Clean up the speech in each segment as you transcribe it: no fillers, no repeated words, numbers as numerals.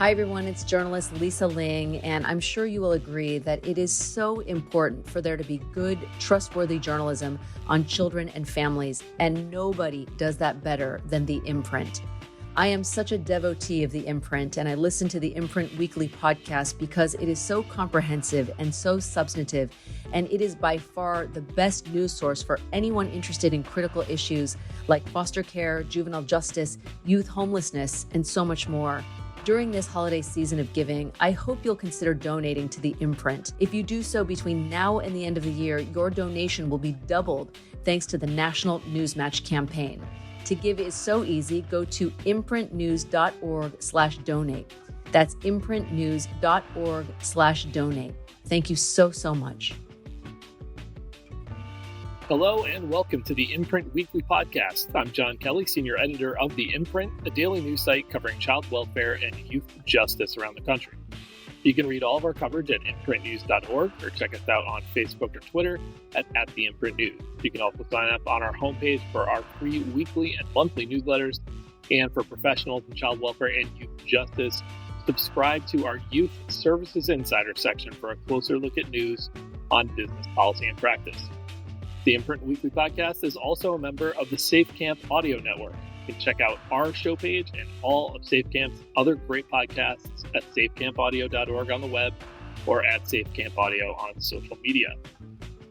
Hi, everyone. It's journalist Lisa Ling, and I'm sure you will agree that it is so important for there to be good, trustworthy journalism on children and families, and nobody does that better than the Imprint. I am such a devotee of the Imprint, and I listen to the Imprint weekly podcast because it is so comprehensive and so substantive, and it is by far the best news source for anyone interested in critical issues like foster care, juvenile justice, youth homelessness, and so much more. During this holiday season of giving, I hope you'll consider donating to the Imprint. If you do so between now and the end of the year, your donation will be doubled thanks to the National Newsmatch campaign. To give is so easy. Go to imprintnews.org/donate. That's imprintnews.org/donate. Thank you so much. Hello and welcome to the Imprint Weekly Podcast. I'm John Kelly, Senior Editor of the Imprint, a daily news site covering child welfare and youth justice around the country. You can read all of our coverage at imprintnews.org or check us out on Facebook or Twitter at the Imprint News. You can also sign up on our homepage for our free weekly and monthly newsletters, and for professionals in child welfare and youth justice, subscribe to our Youth Services Insider section for a closer look at news on business policy and practice. The Imprint Weekly Podcast is also a member of the Safe Camp Audio Network. You can check out our show page and all of Safe Camp's other great podcasts at safecampaudio.org on the web or at Safe Camp Audio on social media.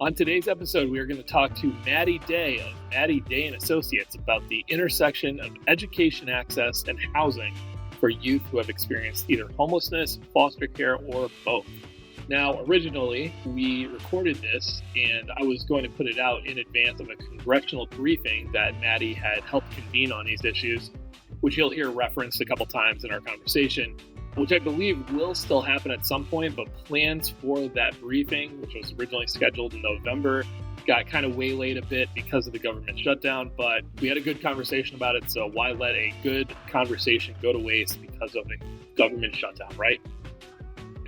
On today's episode, we are going to talk to Maddy Day of Maddy Day and Associates about the intersection of education access and housing for youth who have experienced either homelessness, foster care, or both. Now, originally, we recorded this, and I was going to put it out in advance of a congressional briefing that Maddy had helped convene on these issues, which you'll hear referenced a couple times in our conversation, which I believe will still happen at some point, but plans for that briefing, which was originally scheduled in November, got kind of waylaid a bit because of the government shutdown, but we had a good conversation about it, so why let a good conversation go to waste because of a government shutdown, right?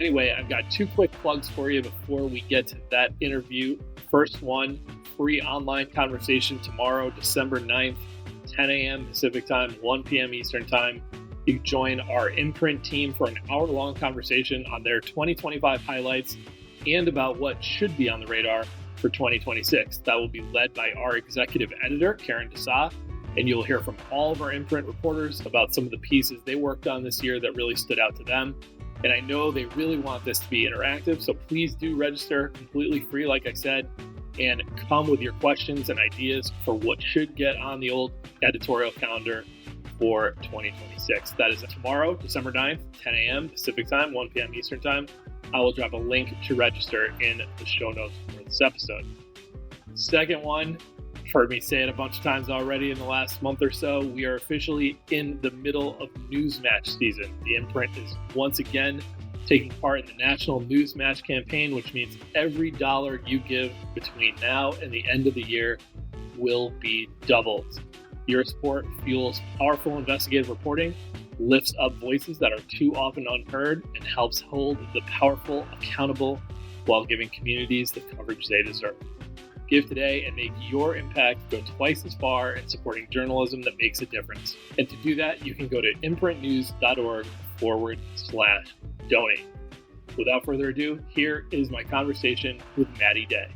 Anyway, I've got two quick plugs for you before we get to that interview. First one, free online conversation tomorrow, December 9th, 10 a.m. Pacific time, 1 p.m. Eastern time. You can join our Imprint team for an hour-long conversation on their 2025 highlights and about what should be on the radar for 2026. That will be led by our executive editor, Karen Desa, and you'll hear from all of our Imprint reporters about some of the pieces they worked on this year that really stood out to them. And I know they really want this to be interactive, so please do register completely free, like I said, and come with your questions and ideas for what should get on the old editorial calendar for 2026. That is tomorrow, December 9th, 10 a.m. Pacific time, 1 p.m. Eastern time. I will drop a link to register in the show notes for this episode. Second one, you've heard me say it a bunch of times already in the last month or so, we are officially in the middle of Newsmatch season. The Imprint is once again taking part in the National Newsmatch campaign, which means every dollar you give between now and the end of the year will be doubled. Your support fuels powerful investigative reporting, lifts up voices that are too often unheard, and helps hold the powerful accountable while giving communities the coverage they deserve. Give today and make your impact go twice as far in supporting journalism that makes a difference. And to do that, you can go to imprintnews.org/donate. Without further ado, here is my conversation with Maddy Day.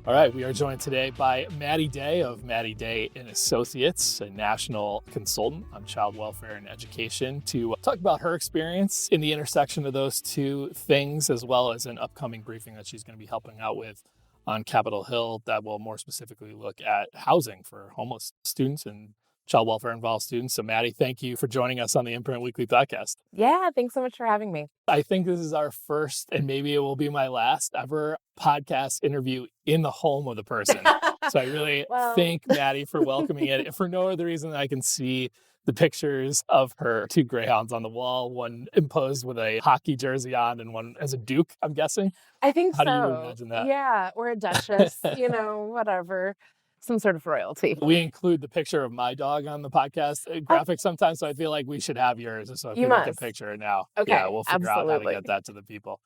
All right, we are joined today by Maddy Day of Maddy Day and Associates, a national consultant on child welfare and education, to talk about her experience in the intersection of those two things, as well as an upcoming briefing that she's going to be helping out with on Capitol Hill that will more specifically look at housing for homeless students and child welfare involved students. So Maddy, thank you for joining us on the Imprint Weekly Podcast. Yeah, thanks so much for having me. I think this is our first, and maybe it will be my last ever podcast interview in the home of the person. So I really thank Maddy for welcoming it. For no other reason than I can see the pictures of her two greyhounds on the wall, one imposed with a hockey jersey on and one as a duke, I'm guessing. I think How so. do you imagine that? Yeah, or a duchess, whatever. Some sort of royalty. We include the picture of my dog on the podcast graphic sometimes, so I feel like we should have yours so you people must. can picture it now. Okay, yeah, we'll figure out how to absolutely. get that to the people.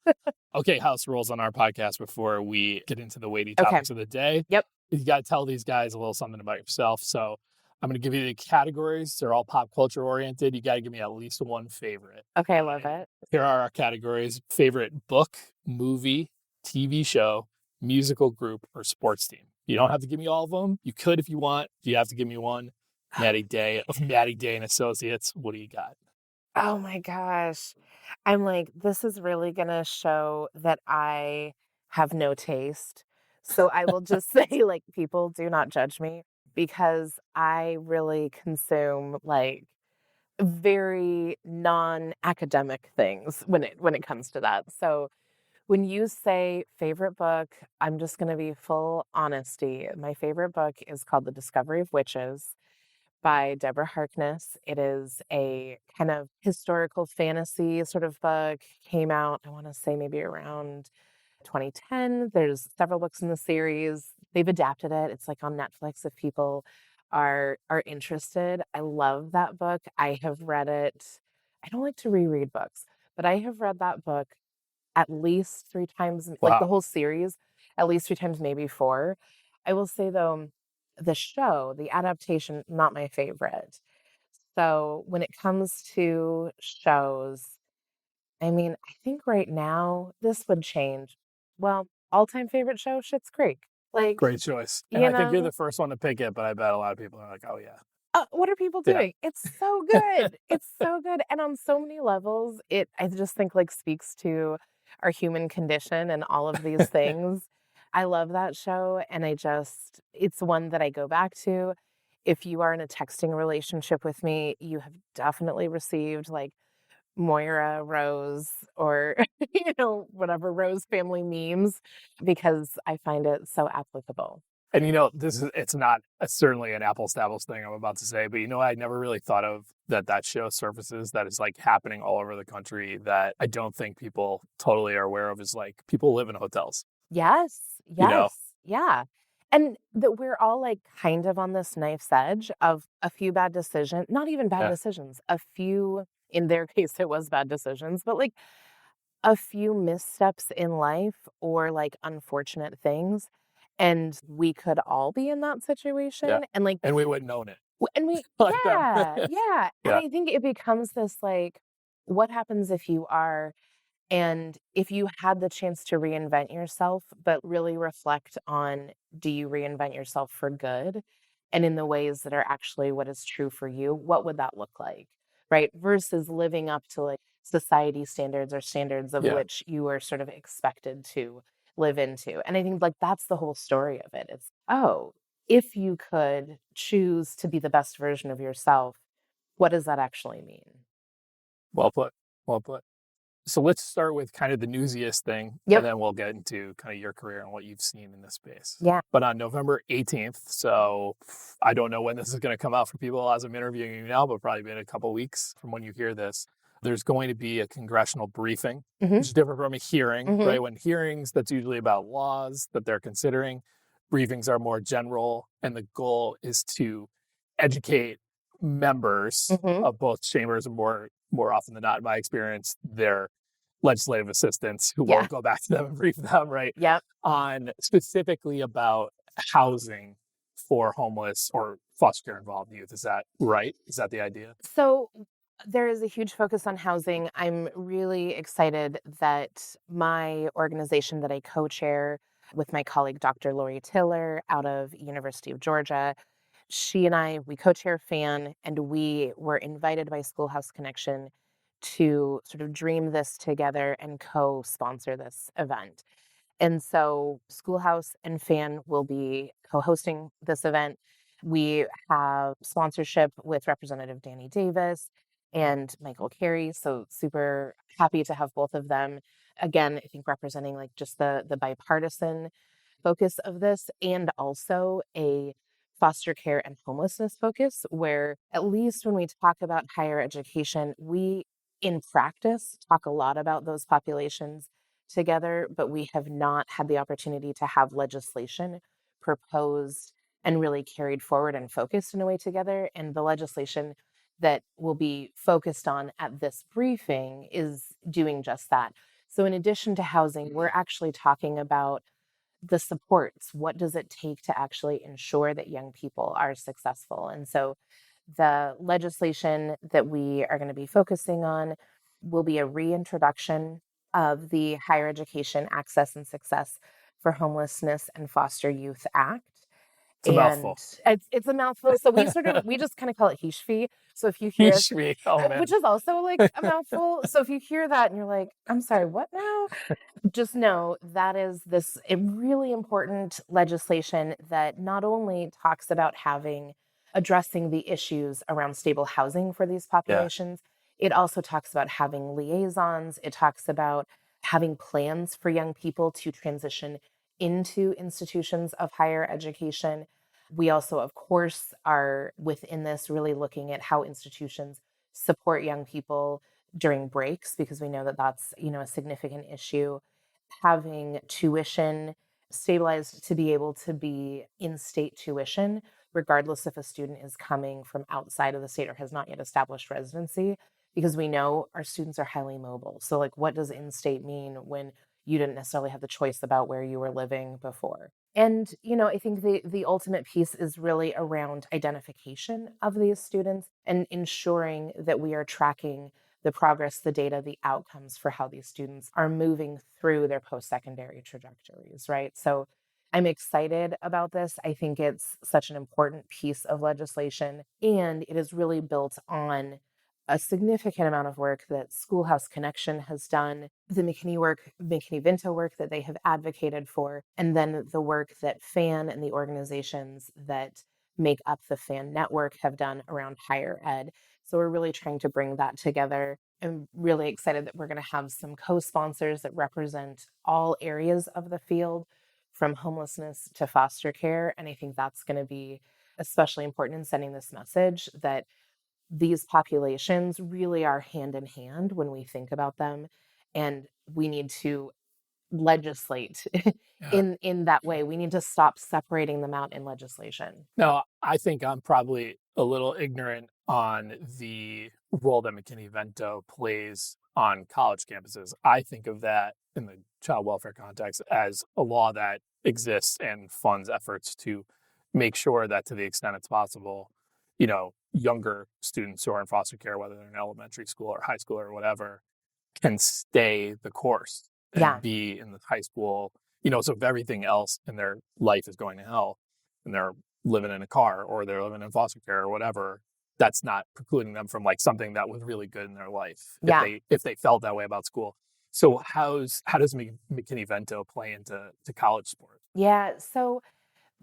Okay, house rules on our podcast before we get into the weighty topics of the day. Yep. You got to tell these guys a little something about yourself. So I'm going to give you the categories. They're all pop culture oriented. You got to give me at least one favorite. Okay, I love it. Here are our categories: favorite book, movie, TV show, musical group, or sports team. You don't have to give me all of them. You could if you want. You have to give me one. Maddy Day and Associates. What do you got? Oh my gosh. I'm like, this is really going to show that I have no taste. So I will just say, like, people do not judge me because I really consume like very non-academic things when it comes to that. So when you say favorite book, I'm just going to be full honesty. My favorite book is called The Discovery of Witches by Deborah Harkness. It is a kind of historical fantasy sort of book. Came out, I want to say maybe around 2010. There's several books in the series. They've adapted it. It's like on Netflix if people are interested. I love that book. I have read it. I don't like to reread books, but I have read that book at least 3 times, like the Wow. whole series, at least 3 times, maybe 4. I will say though, the show, the adaptation, not my favorite. So when it comes to shows, I mean, I think right now this would change. Well, all-time favorite show, Schitt's Creek. Like, Great choice. And you I think you're know, the first one to pick it, but I bet a lot of people are like, oh, yeah. what are people Yeah. doing? It's so good. It's so good. And on so many levels, I just think like speaks to our human condition and all of these things. I love that show. And it's one that I go back to. If you are in a texting relationship with me, you have definitely received like Moira, Rose, or, whatever Rose family memes, because I find it so applicable. And it's not certainly an apples to apples thing I'm about to say, but I never really thought of that show surfaces that is like happening all over the country that I don't think people totally are aware of is like people live in hotels. Yes. You know? Yes. Yeah. And that we're all like kind of on this knife's edge of a few bad decisions, not even bad Yeah. decisions, a few, in their case, it was bad decisions, but like a few missteps in life or like unfortunate things. And we could all be in that situation. Yeah. And like, And we wouldn't own it. and we, Like them. yeah, yeah. And Yeah. I think it becomes this like, what happens if you are, and if you had the chance to reinvent yourself, but really reflect on, do you reinvent yourself for good and in the ways that are actually what is true for you? What would that look like? Right? Versus living up to like society standards or standards of Yeah. which you are sort of expected to live into. And I think like that's the whole story of it. It's, oh, if you could choose to be the best version of yourself, what does that actually mean? Well put. Well put. So let's start with kind of the newsiest thing, Yep. and then we'll get into kind of your career and what you've seen in this space. Yeah. But on November 18th, so I don't know when this is going to come out for people as I'm interviewing you now, but probably been a couple weeks from when you hear this. There's going to be a congressional briefing, which is different from a hearing, right? When hearings, that's usually about laws that they're considering. Briefings are more general, and the goal is to educate members of both chambers, and more often than not, in my experience, their legislative assistants who won't go back to them and brief them, right? Yep. On specifically about housing for homeless or foster care involved youth. Is that right? Is that the idea? So there is a huge focus on housing. I'm really excited that my organization that I co-chair with my colleague, Dr. Lori Tiller out of University of Georgia, she and I, we co-chair FAN, and we were invited by Schoolhouse Connection to sort of dream this together and co-sponsor this event. And so Schoolhouse and FAN will be co-hosting this event. We have sponsorship with Representative Danny Davis and Michael Carey. So super happy to have both of them. Again, I think representing like just the bipartisan focus of this, and also a foster care and homelessness focus, where at least when we talk about higher education, we in practice talk a lot about those populations together, but we have not had the opportunity to have legislation proposed and really carried forward and focused in a way together. And the legislation that will be focused on at this briefing is doing just that. So in addition to housing, we're actually talking about the supports. What does it take to actually ensure that young people are successful? And so the legislation that we are going to be focusing on will be a reintroduction of the Higher Education Access and Success for Homelessness and Foster Youth Act. It's a And mouthful. it's a mouthful. So we just kind of call it HESHV. So if you You hear, should be. Oh, man. which is also like a mouthful. So if you hear that and you're like, I'm sorry, what now? Just know that is this a really important legislation that not only talks about addressing the issues around stable housing for these Yeah. populations, it also talks about having liaisons. It talks about having plans for young people to transition into institutions of higher education. We also, of course, are within this really looking at how institutions support young people during breaks, because we know that that's, a significant issue. Having tuition stabilized to be able to be in-state tuition, regardless if a student is coming from outside of the state or has not yet established residency, because we know our students are highly mobile. So, like, what does in-state mean when you didn't necessarily have the choice about where you were living before? And, I think the ultimate piece is really around identification of these students and ensuring that we are tracking the progress, the data, the outcomes for how these students are moving through their post-secondary trajectories, right? So I'm excited about this. I think it's such an important piece of legislation, and it is really built on a significant amount of work that Schoolhouse Connection has done, the McKinney-Vento work that they have advocated for, and then the work that FAN and the organizations that make up the FAN network have done around higher ed. So we're really trying to bring that together. I'm really excited that we're going to have some co-sponsors that represent all areas of the field, from homelessness to foster care. And I think that's going to be especially important in sending this message that these populations really are hand in hand when we think about them. And we need to legislate Yeah. in that way. We need to stop separating them out in legislation. No, I think I'm probably a little ignorant on the role that McKinney-Vento plays on college campuses. I think of that in the child welfare context as a law that exists and funds efforts to make sure that, to the extent it's possible, younger students who are in foster care, whether they're in elementary school or high school or whatever, can stay the course and Yeah. be in the high school, so if everything else in their life is going to hell and they're living in a car or they're living in foster care or whatever, that's not precluding them from like something that was really good in their life Yeah. if they felt that way about school. So how does McKinney-Vento play into college sport? Yeah. So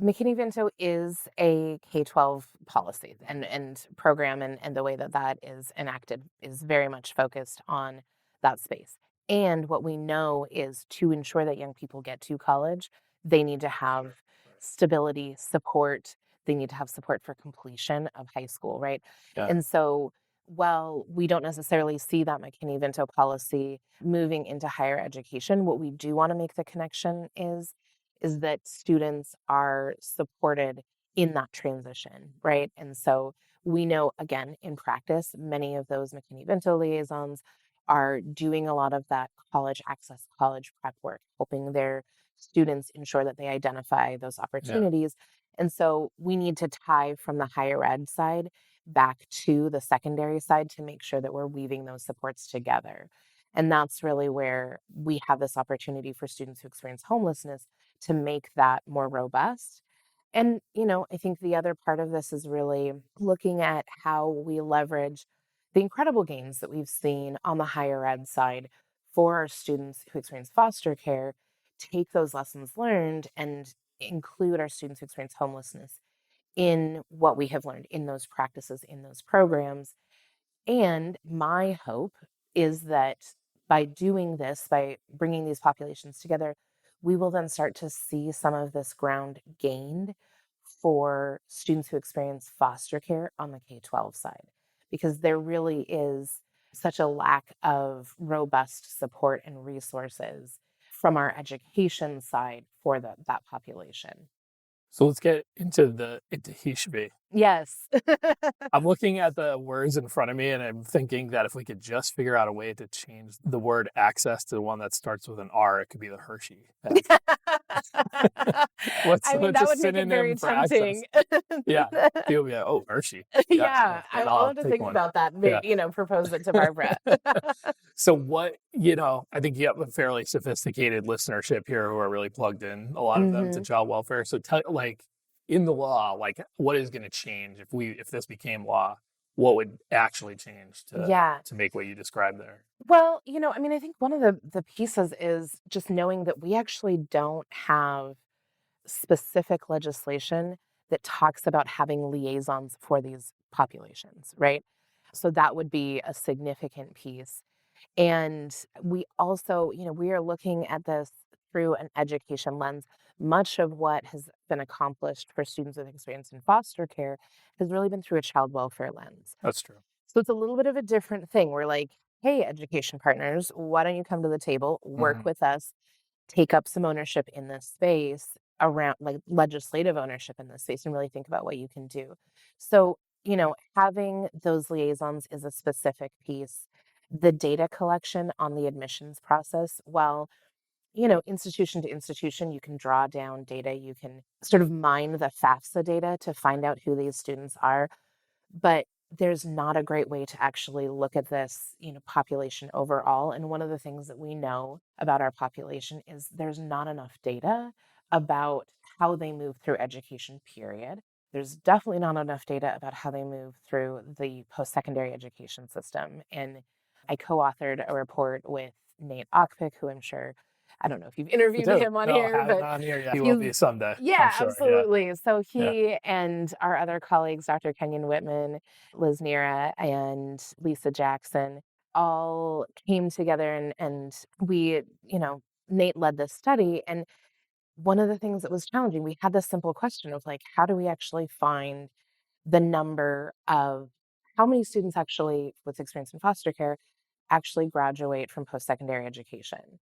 McKinney-Vento is a K-12 policy and program, and the way that that is enacted is very much focused on that space. And what we know is to ensure that young people get to college, they need to have stability, support. They need to have support for completion of high school, right? Yeah. And so while we don't necessarily see that McKinney-Vento policy moving into higher education, what we do want to make the connection is that students are supported in that transition, right? And so we know, again, in practice, many of those McKinney-Vento liaisons are doing a lot of that college access, college prep work, helping their students ensure that they identify those Yeah. opportunities. And so we need to tie from the higher ed side back to the secondary side to make sure that we're weaving those supports together. And that's really where we have this opportunity for students who experience homelessness to make that more robust. And, I think the other part of this is really looking at how we leverage the incredible gains that we've seen on the higher ed side for our students who experience foster care, take those lessons learned and include our students who experience homelessness in what we have learned in those practices, in those programs. And my hope is that by doing this, by bringing these populations together, we will then start to see some of this ground gained for students who experience foster care on the K-12 side, because there really is such a lack of robust support and resources from our education side for that population. So let's get into HESHV. Yes. I'm looking at the words in front of me and I'm thinking that if we could just figure out a way to change the word access to the one that starts with an R, it could be the Hershey. I mean, What's a that would make it synonym very for access? tempting. Yeah. People be like, oh, Hershey. Yeah. Yeah, And I'll I'll have to take think one. about that, Yeah. propose it to Barbara. So I think you have a fairly sophisticated listenership here who are really plugged in, a lot of them, to Mhm. child welfare. So in the law, like what is going to change if this became law? What would actually change Yeah. to make what you described there? Well, I mean, I think one of the pieces is just knowing that we actually don't have specific legislation that talks about having liaisons for these populations, right? So that would be a significant piece. And we also, we are looking at this through an education lens. Much of what has been accomplished for students with experience in foster care has really been through a child welfare lens. That's true. So it's a little bit of a different thing. We're like, hey, education partners, why don't you come to the table, work Hmm. with us, take up some ownership in this space around like legislative ownership in this space and really think about what you can do. So, having those liaisons is a specific piece. The data collection on the admissions process, while, institution to institution, you can draw down data, you can sort of mine the FAFSA data to find out who these students are, but there's not a great way to actually look at this, population overall. And one of the things that we know about our population is there's not enough data about how they move through education, period. There's definitely not enough data about how they move through the post-secondary education system. And I co-authored a report with Nate Ockpick, who I'm sure, I don't know if you've interviewed Dude, him on no, here, haven't but on here yet. He will he's be someday, I'm yeah, sure. Yeah. absolutely. So Yeah. he and our other colleagues, Dr. Kenyon Whitman, Liz Nira, and Lisa Jackson, all came together and we, Nate led this study. And one of the things that was challenging, we had this simple question of like, how do we actually find the number of how many students actually with experience in foster care actually graduate from post-secondary education?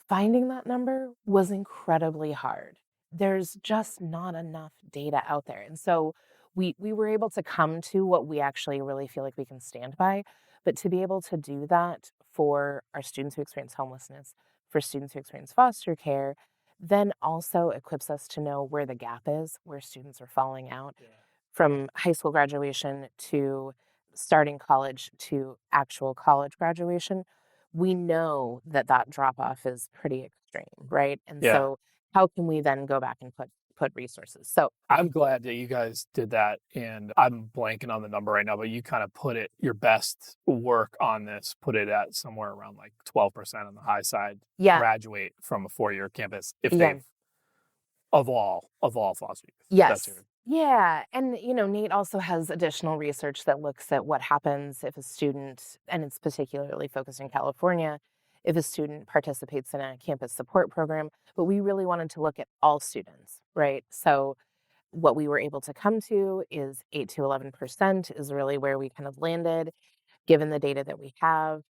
Finding that number was incredibly hard. There's just not enough data out there. And so we were able to come to what we actually really feel like we can stand by. But to be able to do that for our students who experience homelessness, for students who experience foster care, then also equips us to know where the gap is, where students are falling out Yeah. from high school graduation to starting college to actual college graduation. We know that that drop off is pretty extreme, right? And Yeah. so how can we then go back and put resources? So I'm glad that you guys did that. And I'm blanking on the number right now, but you kind of put your best work on this, put it at somewhere around like 12% on the high side, yeah, graduate from a 4-year campus if yeah, they've of all foster youth. That's yes. your Yeah. And, Nate also has additional research that looks at what happens if a student, and it's particularly focused in California, if a student participates in a campus support program. But we really wanted to look at all students, right? So what we were able to come to is 8 to 11% is really where we kind of landed, given the data that we have,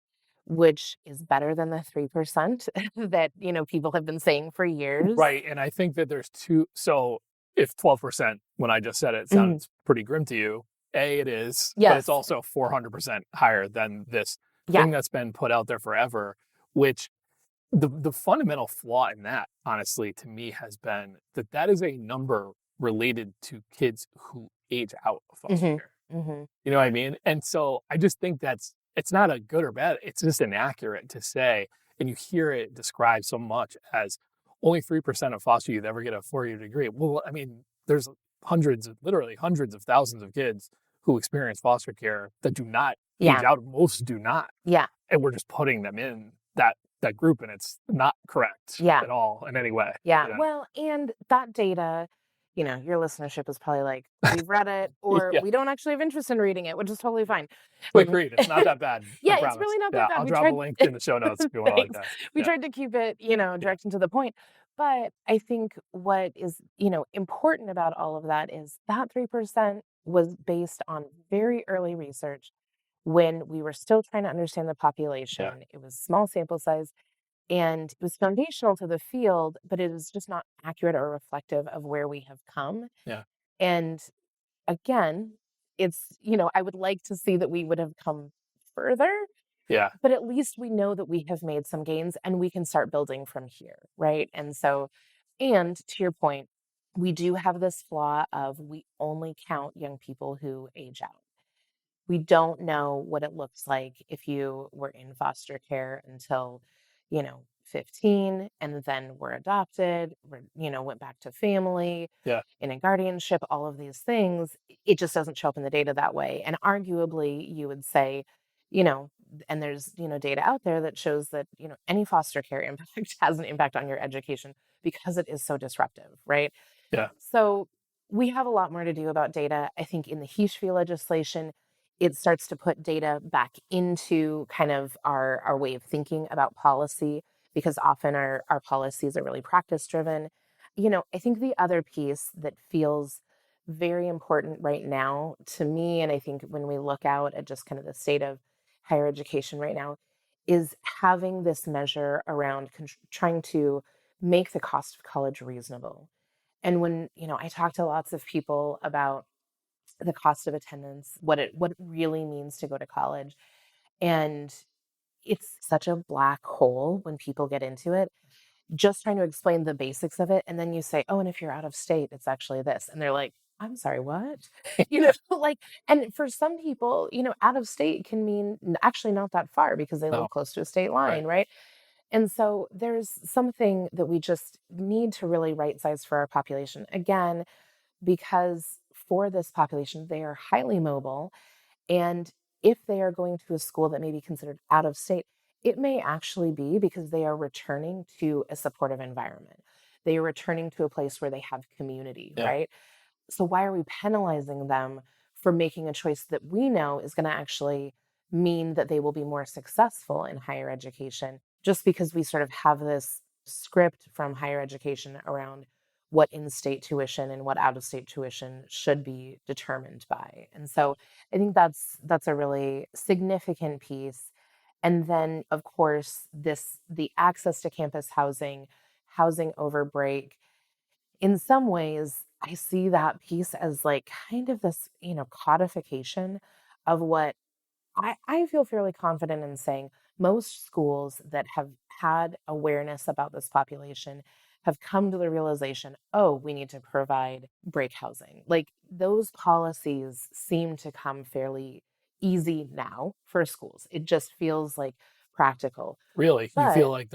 which is better than the 3% that, people have been saying for years. right. And I think that there's so if 12%, when I just said it, Mhm. sounds pretty grim to you, it is, but it's Yes. also 400% higher than this Yeah. thing that's been put out there forever, which the fundamental flaw in that, honestly, to me has been that is a number related to kids who age out of foster hmm care. hmm You know what I mean? And so I just think it's not a good or bad. It's just inaccurate to say, and you hear it described so much as only 3% of foster youth ever get a 4-year degree. Well, I mean, there's literally hundreds of thousands of kids who experience foster care that do not age Yeah. out. Most do not. Yeah. And we're just putting them in that group, and it's not correct Yeah. at all in any way. Yeah. Yeah. Well, and that data, your listenership is probably like, we've read it, or Yeah. we don't actually have interest in reading it, which is totally fine. Quick read. It's not that bad. I Yeah, it's promise. really not Yeah. that bad. I'll We drop a tried, link in the show notes if you want to like thanks. that. We Yeah. tried to keep it, direct and to the point. But I think what is, important about all of that is that 3% was based on very early research when we were still trying to understand the Yeah. population. It was small sample size. And it was foundational to the field, but it was just not accurate or reflective of where we have come. Yeah. And again, it's, I would like to see that we would have come further, Yeah. but at least we know that we have made some gains and we can start building from here, right? And to your point, we do have this flaw of we only count young people who age out. We don't know what it looks like if you were in foster care until, 15 and then were adopted, went back to family, Yeah. in a guardianship, all of these things. It just doesn't show up in the data that way. And arguably, you would say, you know, and there's, data out there that shows that, any foster care impact has an impact on your education because it is so disruptive, right? Yeah. So we have a lot more to do about data. I think in the HESH fee legislation, it starts to put data back into kind of our way of thinking about policy, because often our policies are really practice driven. I think the other piece that feels very important right now to me, and I think when we look out at just kind of the state of higher education right now, is having this measure around trying to make the cost of college reasonable. And when, I talk to lots of people about the cost of attendance, what it really means to go to college, and it's such a black hole when people get into it. Just trying to explain the basics of it, and then you say, "Oh, and if you're out of state, it's actually this." And they're like, "I'm sorry, what?" like, and for some people, out of state can mean actually not that far because they live No. close to a state Right. line, right? And so there's something that we just need to really right size for our population. Again, because for this population, they are highly mobile. And if they are going to a school that may be considered out of state, it may actually be because they are returning to a supportive environment. They are returning to a place where they have community, Yeah. right? So why are we penalizing them for making a choice that we know is going to actually mean that they will be more successful in higher education, just because we sort of have this script from higher education around what in-state tuition and what out-of-state tuition should be determined by. And so I think that's a really significant piece. And then of course the access to campus housing over break, in some ways, I see that piece as like kind of this, codification of what I feel fairly confident in saying most schools that have had awareness about this population have come to the realization, oh, we need to provide break housing. Like those policies seem to come fairly easy now for schools. It just feels like practical. Really? You But feel like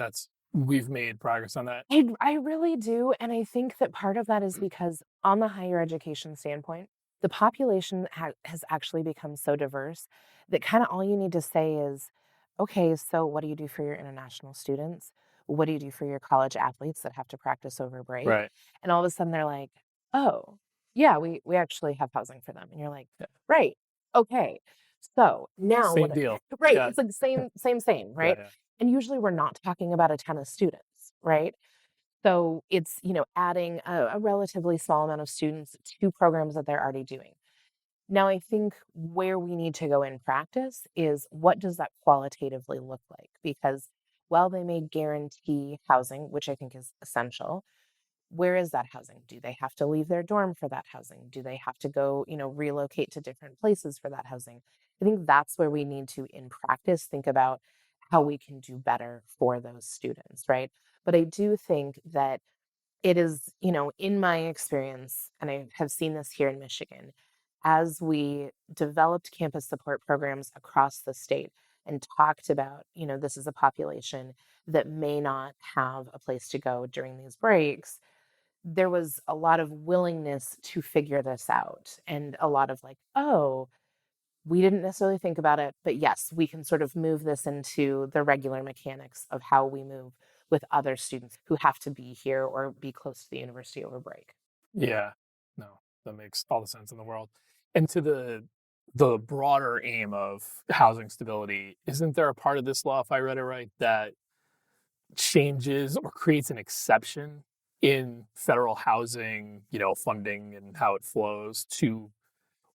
we've made progress on that? I really do, and I think that part of that is because on the higher education standpoint, the population has actually become so diverse that kinda all you need to say is, "Okay, so what do you do for your international students? What do you do for your college athletes that have to practice over break?" Right. And all of a sudden they're like, "Oh, yeah, we actually have housing for them." And you're like, Yeah. "Right, okay. So now Same what" deal. Right, Yeah. it's like same, Yeah. right? Yeah. And usually we're not talking about a ton of students, right? So it's, adding a relatively small amount of students to programs that they're already doing. Now, I think where we need to go in practice is what does that qualitatively look like? Because while they may guarantee housing, which I think is essential, where is that housing? Do they have to leave their dorm for that housing? Do they have to go, relocate to different places for that housing? I think that's where we need to, in practice, think about how we can do better for those students, right? But I do think that it is, in my experience, and I have seen this here in Michigan, as we developed campus support programs across the state and talked about, this is a population that may not have a place to go during these breaks, there was a lot of willingness to figure this out and a lot of like, oh, we didn't necessarily think about it, but yes, we can sort of move this into the regular mechanics of how we move with other students who have to be here or be close to the university over break. Yeah. No, that makes all the sense in the world. And to the broader aim of housing stability, isn't there a part of this law, if I read it right, that changes or creates an exception in federal housing, funding and how it flows to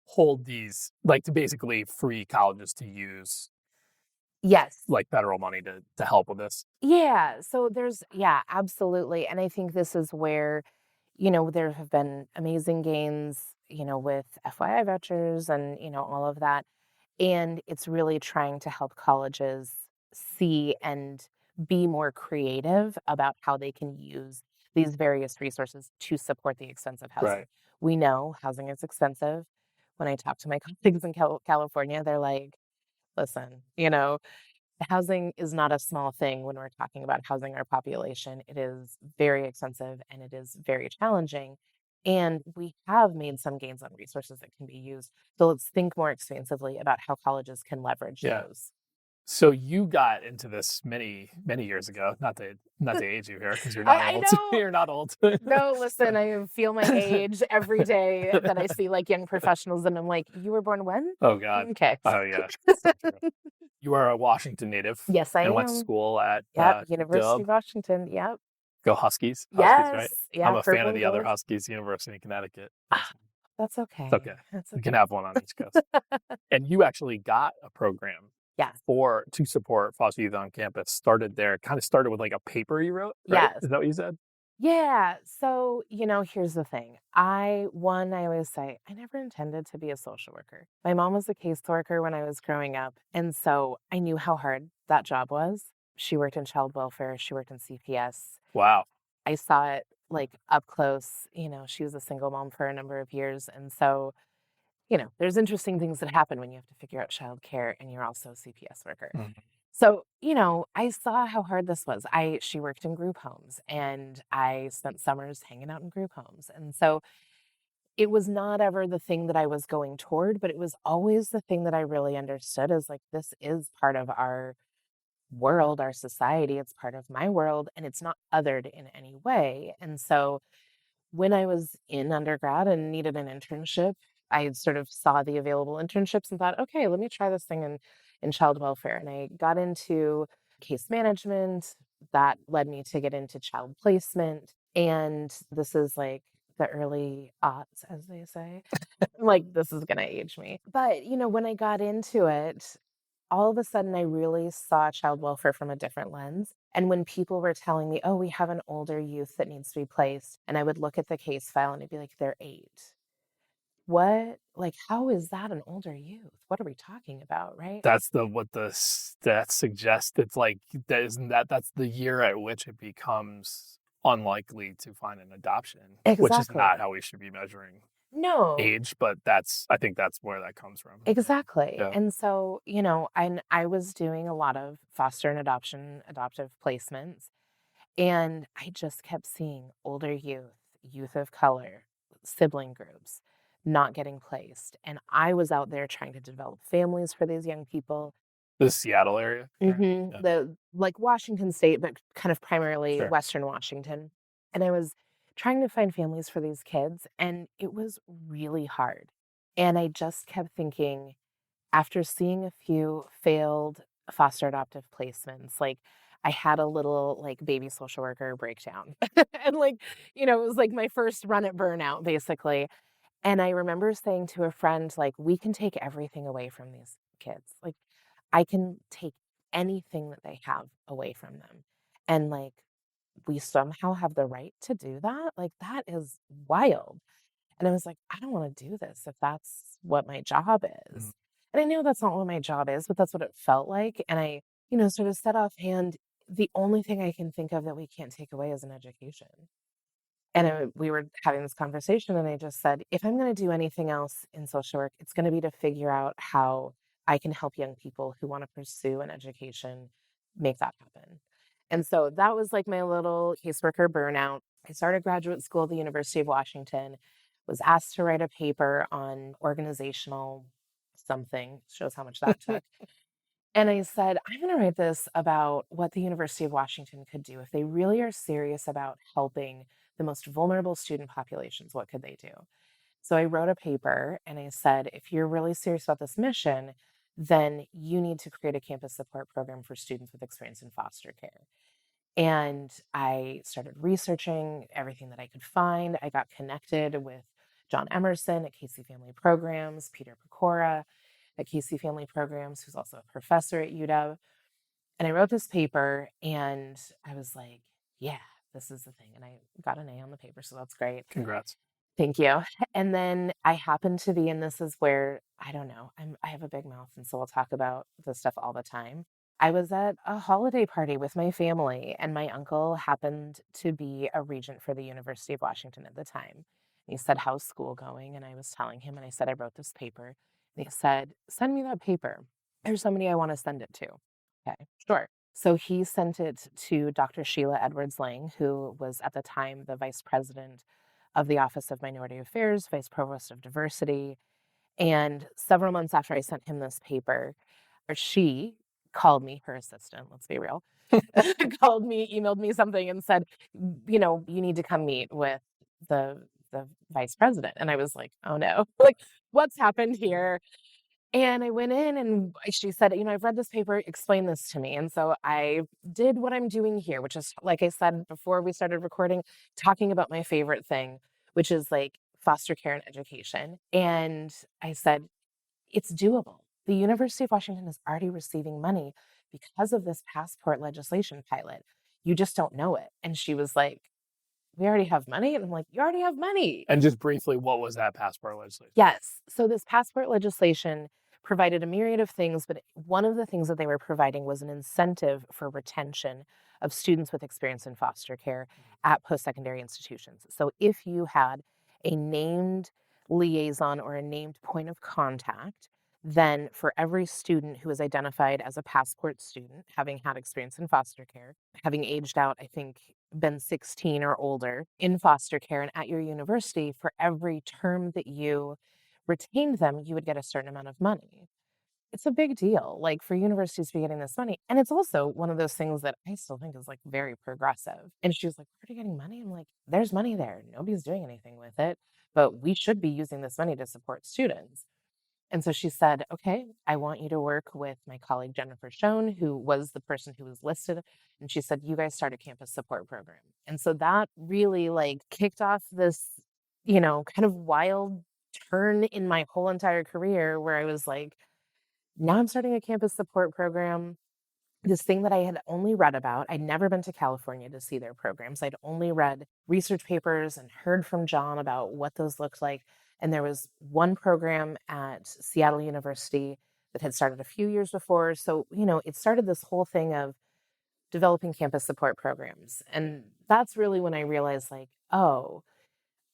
hold these, like to basically free colleges to use Yes. like federal money to help with this? Yeah. So yeah, absolutely. And I think this is where, there have been amazing gains with FYI vouchers and, all of that. And it's really trying to help colleges see and be more creative about how they can use these various resources to support the expensive housing. Right. We know housing is expensive. When I talk to my colleagues in California, they're like, listen, housing is not a small thing when we're talking about housing our population. It is very expensive and it is very challenging. And we have made some gains on resources that can be used. So let's think more expansively about how colleges can leverage Yeah. those. So you got into this many, many years ago. Not to age you here, because you're not I old. know. You're not old. No, listen, I feel my age every day that I see like young professionals, and I'm like, you were born when? Oh God. Okay. Oh yeah. So true. You are a Washington native Yes, I and went to am. school at Yep. University Dub. of Washington. Yep. Go Huskies. Huskies, right? Yes. Yeah. I'm a fan Purple of and the other gold. Huskies, University of Connecticut. Ah, that's It's okay. okay. That's We okay. can have one on each coast. And you actually got a program Yeah. to support foster youth on campus. Kind of started with like a paper you wrote, right? Yes. Is that what you said? Yeah. So, here's the thing. I always say, I never intended to be a social worker. My mom was a caseworker when I was growing up. And so I knew how hard that job was. She worked in child welfare, she worked in CPS. Wow. I saw it like up close. She was a single mom for a number of years. And so, there's interesting things that happen when you have to figure out childcare and you're also a CPS worker. Mhm. So, I saw how hard this was. She worked in group homes and I spent summers hanging out in group homes. And so it was not ever the thing that I was going toward, but it was always the thing that I really understood is like, this is part of our world, our society. It's part of my world and it's not othered in any way. And so when I was in undergrad and needed an internship, I sort of saw the available internships and thought, okay, let me try this thing in child welfare. And I got into case management. That led me to get into child placement. And this is like the early aughts, as they say. Like, this is going to age me. But, when I got into it, all of a sudden I really saw child welfare from a different lens. And when people were telling me, oh, we have an older youth that needs to be placed, and I would look at the case file and I'd be like, they're 8. What? Like, how is that an older youth? What are we talking about? Right? That's what the stats suggest. It's like that's the year at which it becomes unlikely to find an adoption, which is not Exactly. how we should be measuring No, age, but I think that's where that comes from. exactly. Yeah. And so, I was doing a lot of foster and adoptive placements. And I just kept seeing older youth, youth of color, sibling groups not getting placed. And I was out there trying to develop families for these young people. The Seattle area. Right? Yeah. The like Washington State, but kind of primarily Sure. Western Washington. And I was trying to find families for these kids, and it was really hard. And I just kept thinking, after seeing a few failed foster adoptive placements, like I had a little like baby social worker breakdown. And like, it was like my first run at burnout basically. And I remember saying to a friend, like, we can take everything away from these kids. Like, I can take anything that they have away from them. And like, we somehow have the right to do that. Like, that is wild. And I was like, I don't want to do this if that's what my job Mm. is. And I know that's not what my job is, but that's what it felt like. And I, sort of said offhand, the only thing I can think of that we can't take away is an education. And we were having this conversation, and I just said, if I'm going to do anything else in social work, it's going to be to figure out how I can help young people who want to pursue an education make that happen. And so that was like my little caseworker burnout. I started graduate school at the University of Washington, was asked to write a paper on organizational something, shows how much that took. And I said, I'm going to write this about what the University of Washington could do if they really are serious about helping the most vulnerable student populations. What could they do? So I wrote a paper and I said, if you're really serious about this mission, then you need to create a campus support program for students with experience in foster care. And I started researching everything that I could find. I got connected with John Emerson at Casey Family Programs, Peter Pecora at Casey Family Programs, who's also a professor at UW. And I wrote this paper and I was like, yeah, this is the thing. And I got an A on the paper, so that's great. Congrats. Thank you. And then I happen to be, and this is where, I don't know, I have a big mouth, and so I'll talk about this stuff all the time. I was at a holiday party with my family, and my uncle happened to be a regent for the University of Washington at the time. He said, "How's school going?" And I was telling him, and I said, "I wrote this paper." And he said, "Send me that paper. There's somebody I want to send it to." Okay, sure. So he sent it to Dr. Sheila Edwards Lang, who was at the time the vice president of the Office of Minority Affairs, vice provost of diversity. And several months after I sent him this paper, or she called me, her assistant, let's be real, called me, emailed me something and said, you need to come meet with the vice president. And I was like, oh no, like what's happened here? And I went in and she said, "I've read this paper, explain this to me." And so I did what I'm doing here, which is, like I said before we started recording, talking about my favorite thing, which is like foster care and education. And I said, it's doable. The University of Washington is already receiving money because of this passport legislation pilot. You just don't know it. And she was like, "We already have money?" And I'm like, "You already have money." And just briefly, what was that passport legislation? Yes. So this passport legislation provided a myriad of things, but one of the things that they were providing was an incentive for retention of students with experience in foster care at post-secondary institutions. So if you had a named liaison or a named point of contact, then for every student who is identified as a passport student, having had experience in foster care, having aged out, I think, been 16 or older in foster care and at your university, for every term that you retained them, you would get a certain amount of money. It's a big deal, like for universities to be getting this money. And it's also one of those things that I still think is like very progressive. And she was like, "Where are you getting money?" I'm like, "There's money there. Nobody's doing anything with it, but we should be using this money to support students." And so she said, "Okay, I want you to work with my colleague Jennifer Schoen, who was the person who was listed." And she said, "You guys start a campus support program." And so that really like kicked off this, kind of wild turn in my whole entire career where I was like, now I'm starting a campus support program. This thing that I had only read about. I'd never been to California to see their programs. I'd only read research papers and heard from John about what those looked like. And there was one program at Seattle University that had started a few years before. So, it started this whole thing of developing campus support programs. And that's really when I realized, like, oh,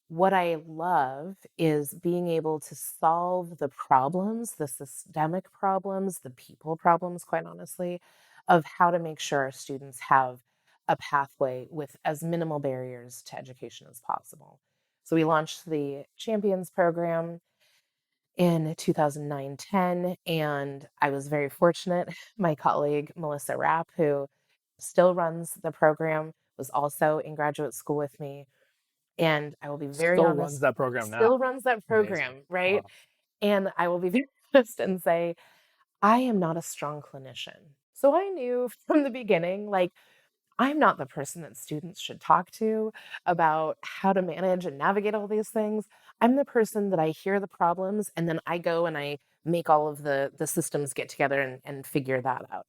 what I love is being able to solve the problems, the systemic problems, the people problems, quite honestly, of how to make sure our students have a pathway with as minimal barriers to education as possible. So we launched the Champions program in 2009-10, and I was very fortunate. My colleague, Melissa Rapp, who still runs the program, was also in graduate school with me. And I will be very Still honest. runs that program now. Still runs that program, Amazing. right? Wow. And I will be very honest and say, I am not a strong clinician. So I knew from the beginning, like, I'm not the person that students should talk to about how to manage and navigate all these things. I'm the person that I hear the problems and then I go and I make all of the systems get together and figure that out.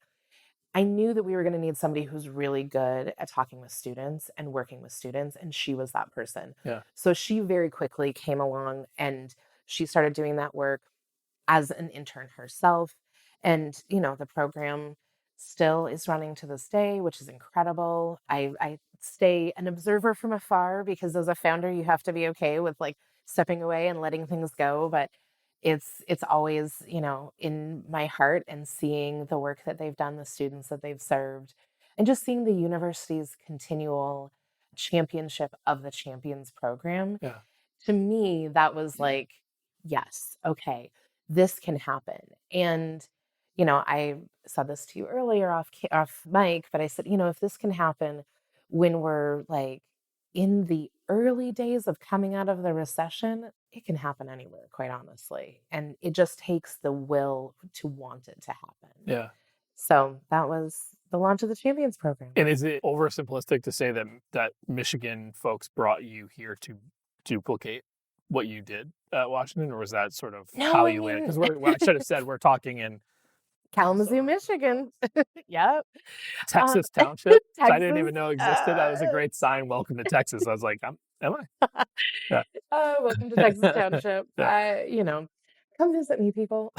I knew that we were going to need somebody who's really good at talking with students and working with students, and she was that person. Yeah. So she very quickly came along and she started doing that work as an intern herself. And, the program still is running to this day, which is incredible. I stay an observer from afar because as a founder, you have to be okay with like stepping away and letting things go. But it's always, in my heart, and seeing the work that they've done, the students that they've served, and just seeing the university's continual championship of the Champions program. Yeah. To me, that was like, yes, okay, this can happen. And, I said this to you earlier off mic, but I said, if this can happen when we're like in the early days of coming out of the recession, it can happen anywhere, quite honestly. And it just takes the will to want it to happen. Yeah. So that was the launch of the Champions program. And is it oversimplistic to say that Michigan folks brought you here to duplicate what you did at Washington, or was that sort of how you landed? Because I should have said we're talking in Kalamazoo, Michigan. Yep. Texas Township. Texas, I didn't even know existed. That was a great sign. Welcome to Texas. I was like, Am I? Yeah. Welcome to Texas Township. Yeah. Come visit me, people.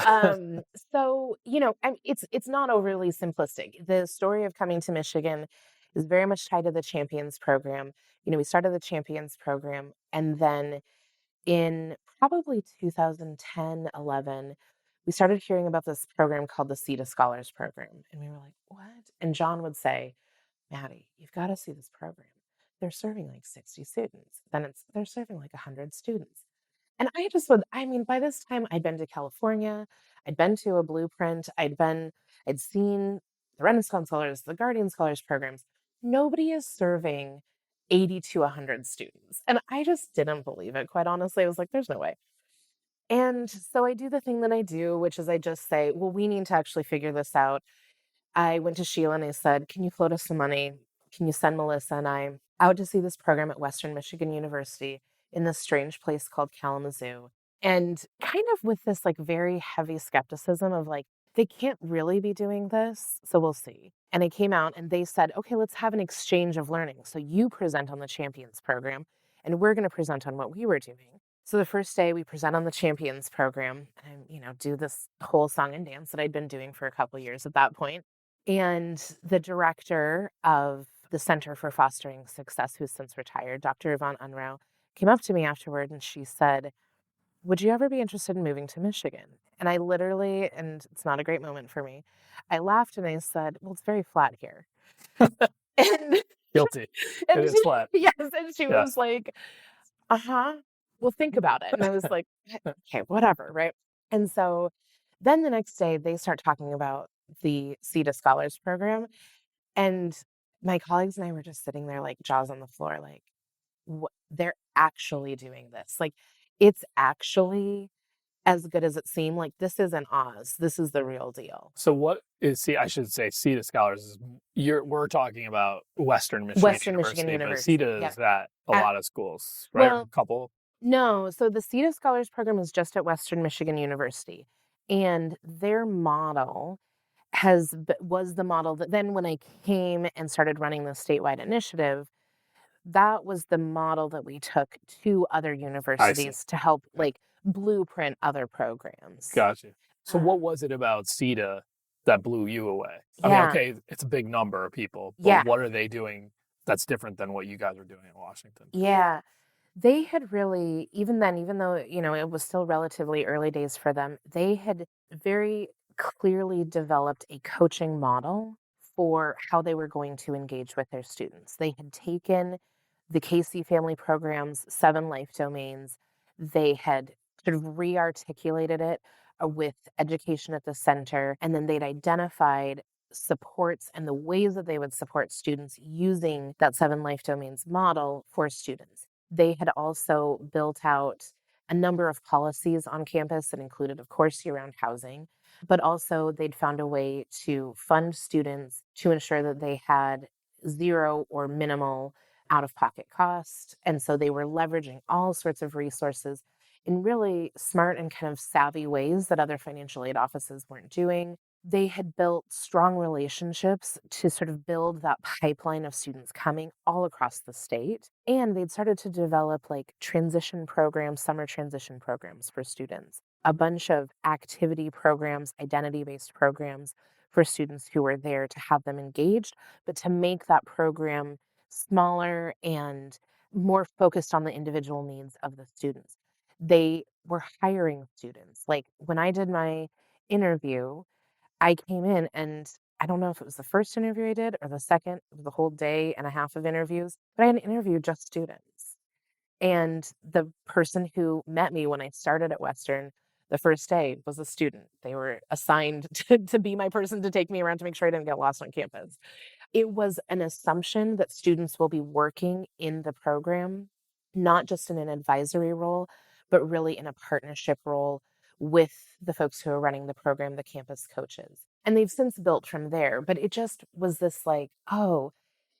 So it's not overly simplistic. The story of coming to Michigan is very much tied to the Champions program. We started the Champions program, and then in probably 2010, 11, we started hearing about this program called the Seed of Scholars program, and we were like, "What?" And John would say, "Maddie, you've got to see this program. They're serving like 60 students. Then they're serving like 100 students." And by this time I'd been to California, I'd been to a Blueprint, I'd seen the Renaissance Scholars, the Guardian Scholars programs. Nobody is serving 80 to 100 students. And I just didn't believe it, quite honestly. I was like, there's no way. And so I do the thing that I do, which is I just say, well, we need to actually figure this out. I went to Sheila and I said, can you float us some money? Can you send Melissa and I out to see this program at Western Michigan University in this strange place called Kalamazoo? And kind of with this like very heavy skepticism of like, they can't really be doing this, so we'll see. And I came out and they said, okay, let's have an exchange of learning. So you present on the Champions program and we're going to present on what we were doing. So the first day we present on the Champions program and, do this whole song and dance that I'd been doing for a couple years at that point. And the director of the Center for Fostering Success, who's since retired, Dr. Yvonne Unruh, came up to me afterward and she said, would you ever be interested in moving to Michigan? And I literally, and it's not a great moment for me, I laughed and I said, well, it's very flat here. And, Guilty. and It is she, flat. yes, and she Yeah. was like, well, think about it. And I was like, okay, whatever, right? And so then the next day they start talking about the Seed of Scholars program. And my colleagues and I were just sitting there like jaws on the floor, like, they're actually doing this. Like, it's actually as good as it seemed. Like, this isn't Oz. This is the real deal. So I should say Seed of Scholars is we're talking about Western Michigan Western University, Michigan but University. CETA Yep. is at a lot of schools, right? Well, a couple. No, so the Seed of Scholars program is just at Western Michigan University. And their model was the model that then when I came and started running the statewide initiative, that was the model that we took to other universities to help like blueprint other programs. Gotcha. So what was it about CETA that blew you away? I mean, okay, it's a big number of people, but what are they doing that's different than what you guys are doing in Washington? Yeah. They had really, even then, even though, it was still relatively early days for them, they had very clearly developed a coaching model for how they were going to engage with their students. They had taken the Casey family program's 7 life domains. They had sort of re-articulated it with education at the center, and then they'd identified supports and the ways that they would support students using that 7 life domains model for students. They had also built out a number of policies on campus that included, of course, year-round housing, but also they'd found a way to fund students to ensure that they had zero or minimal out-of-pocket cost. And so they were leveraging all sorts of resources in really smart and kind of savvy ways that other financial aid offices weren't doing. They had built strong relationships to sort of build that pipeline of students coming all across the state. And they'd started to develop like transition programs, summer transition programs for students, a bunch of activity programs, identity-based programs for students who were there to have them engaged, but to make that program smaller and more focused on the individual needs of the students. They were hiring students. Like when I did my interview, I came in and I don't know if it was the first interview I did or the second, it was the whole day and a half of interviews, but I had interviewed just students. And the person who met me when I started at Western the first day was a student. They were assigned to be my person to take me around to make sure I didn't get lost on campus. It was an assumption that students will be working in the program, not just in an advisory role, but really in a partnership role with the folks who are running the program, the campus coaches. And they've since built from there. But it just was this like, oh,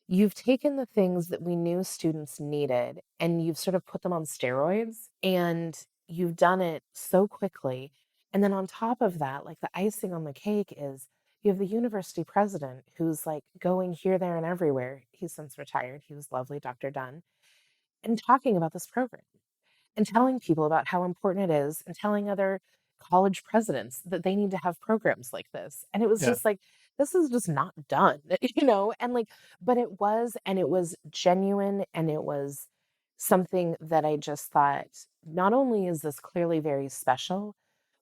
you've taken the things that we knew students needed and you've sort of put them on steroids and you've done it so quickly. And then on top of that, like the icing on the cake is you have the university president who's like going here, there, and everywhere. He's since retired. He was lovely, Dr. Dunn. and talking about this program and telling people about how important it is and telling other college presidents that they need to have programs like this. And it was Yeah. just like, this is just not done, and like, but it was, and it was genuine. And it was something that I just thought, not only is this clearly very special,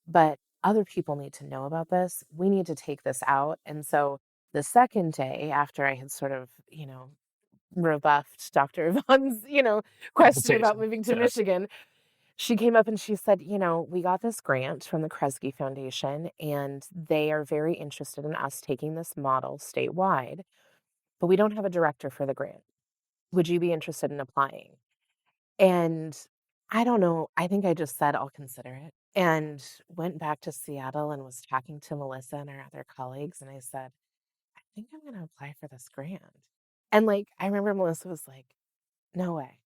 but other people need to know about this. We need to take this out. And so the second day after I had sort of, rebuffed Dr. Yvonne's, question about Consultation. moving to Yeah. Michigan, she came up and she said, we got this grant from the Kresge Foundation, and they are very interested in us taking this model statewide, but we don't have a director for the grant. Would you be interested in applying? And I don't know. I think I just said, I'll consider it, and went back to Seattle and was talking to Melissa and our other colleagues. And I said, I think I'm going to apply for this grant. And like, I remember Melissa was like, no way.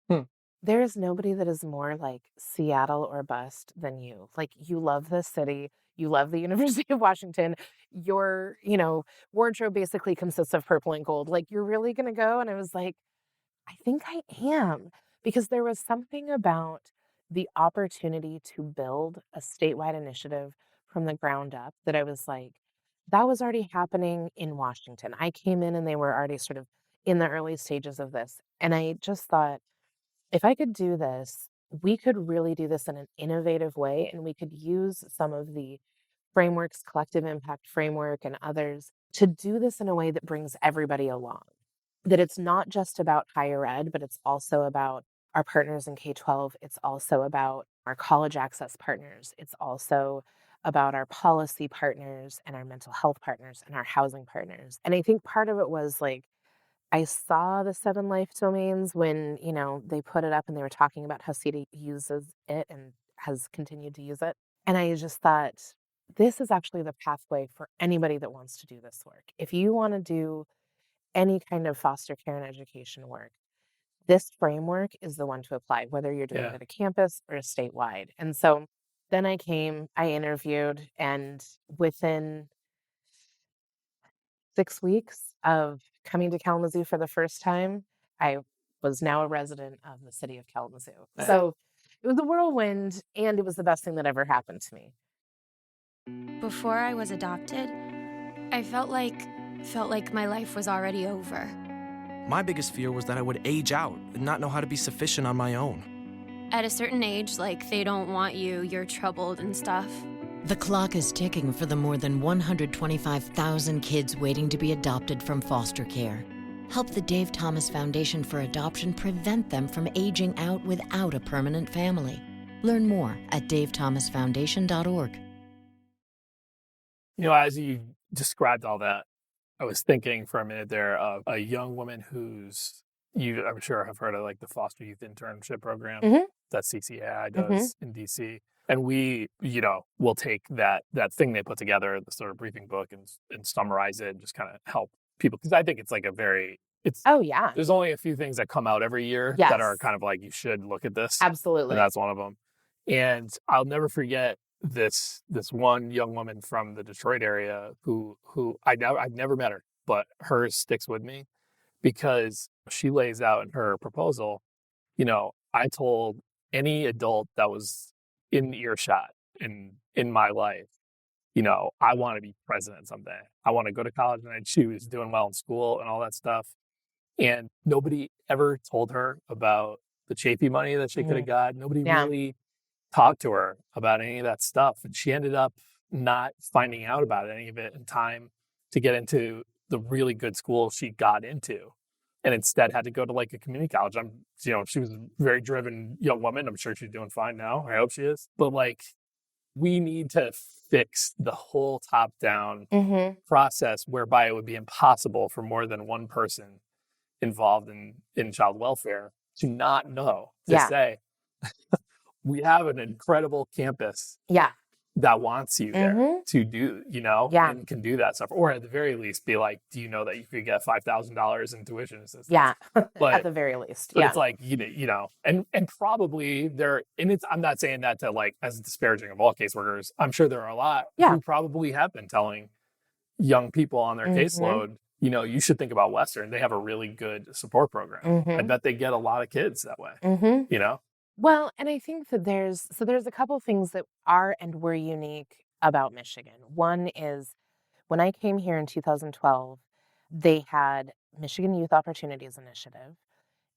Hmm. There is nobody that is more like Seattle or bust than you. Like, you love this city. You love the University of Washington. Your, wardrobe basically consists of purple and gold. Like, you're really going to go? And I was like, I think I am, because there was something about the opportunity to build a statewide initiative from the ground up that I was like, that was already happening in Washington. I came in and they were already sort of in the early stages of this. And I just thought, if I could do this, we could really do this in an innovative way. And we could use some of the frameworks, collective impact framework and others, to do this in a way that brings everybody along. That it's not just about higher ed, but it's also about our partners in K-12. It's also about our college access partners. It's also about our policy partners and our mental health partners and our housing partners. And I think part of it was like, I saw the 7 life domains when, they put it up and they were talking about how CETA uses it and has continued to use it. And I just thought, this is actually the pathway for anybody that wants to do this work. If you want to do any kind of foster care and education work, this framework is the one to apply, whether you're doing it at a campus or statewide. And so then I interviewed, and within 6 weeks of coming to Kalamazoo for the first time, I was now a resident of the city of Kalamazoo. So it was a whirlwind, and it was the best thing that ever happened to me. Before I was adopted, I felt like my life was already over. My biggest fear was that I would age out and not know how to be sufficient on my own. At a certain age, like, they don't want you, you're troubled and stuff. The clock is ticking for the more than 125,000 kids waiting to be adopted from foster care. Help the Dave Thomas Foundation for Adoption prevent them from aging out without a permanent family. Learn more at davethomasfoundation.org. As you described all that, I was thinking for a minute there of a young woman who's, I'm sure have heard of like the foster youth internship program that CCAI does in DC. And we, will take that thing they put together, the sort of briefing book, and summarize it and just kind of help people. Because I think it's like Oh, yeah. There's only a few things that come out every year that are kind of like, you should look at this. Absolutely. And that's one of them. And I'll never forget this one young woman from the Detroit area who I've never met her, but hers sticks with me because she lays out in her proposal, I told any adult that was in earshot in my life, I want to be president someday. I want to go to college, and she was doing well in school and all that stuff. And nobody ever told her about the Chafee money that she could have got. Nobody really talked to her about any of that stuff. And she ended up not finding out about any of it in time to get into the really good school she got into. And instead had to go to like a community college. She was a very driven young woman. I'm sure she's doing fine now. I hope she is. But like, we need to fix the whole top-down process whereby it would be impossible for more than one person involved in child welfare to not know, to say, we have an incredible campus that wants you there to do, and can do that stuff. Or at the very least be like, do you know that you could get $5,000 in tuition assistance? Yeah, but, at the very least. But it's like, and probably I'm not saying that to like, as disparaging of all caseworkers. I'm sure there are a lot who probably have been telling young people on their caseload, You should think about Western. They have a really good support program. I Mm-hmm. bet they get a lot of kids that way, Mm-hmm. you know? Well, and I think that there's a couple things that are and were unique about Michigan. One is when I came here in 2012, they had Michigan Youth Opportunities Initiative